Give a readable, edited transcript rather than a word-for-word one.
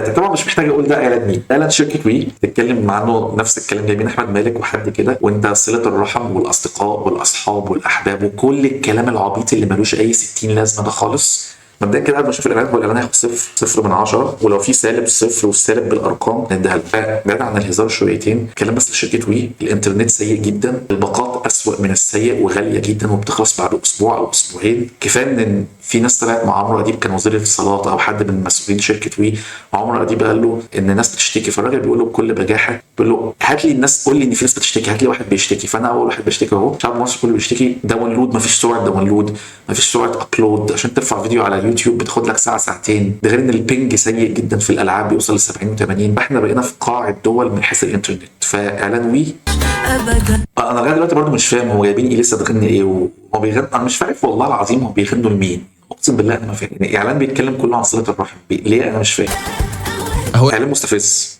طبعا مش محتاج اقول ده اعلان مين، اعلان شركه وي بتتكلم عنه نفس الكلام جايبين احمد مالك وحد كده، وانت صله الرحم والاصدقاء والاصحاب والاحباب وكل الكلام العبيط اللي ملوش اي 60 لازمه ده خالص. مبدئيا كده قبل ما اشوف الاعلان، هو الاعلان هياخد صفر من 10، ولو في سالب صفر والسالب بالارقام نديها له. بعيد عن الهزار شويتين، كلام بس لشركه وي، الانترنت سيء جدا، الباقات اسوء من السيء وغاليه جدا وبتخلص بعد اسبوع او اسبوعين. كفايه ان في ناس طلعت مع عمرو اديب كان وزير الاتصالات او حد من مسؤولين شركه وي، عمرو اديب قال له ان الناس بتشتكي، فالراجل بيقول له بكل بجاحه، بيقول له هات لي الناس، قول لي ان في ناس بتشتكي، هات لي واحد بيشتكي. فانا اول واحد بيشتكي اهو، شعب مصر كله بيشتكي. داونلود مفيش سرعه، داونلود مفيش سرعه، ابلود عشان ترفع فيديو على اليوتيوب بتاخد لك ساعه ساعتين، ده غير ان البينج سيء جدا في الالعاب بيوصل ل 70 و80. احنا بقينا في قاع الدول من حيث الانترنت. فاعلان وي ابدا انا لغايه دلوقتي برضه مش فاهم هو جايبين ايه لسه تغني ايه، وهو بيغني انا مش عارف والله العظيم هو بيغنوا لمين، اقسم بالله انا ما فاهم. يعني اعلان بيتكلم كله عن صله الرحم، ليه؟ انا مش فاهم. هو اعلان مستفز.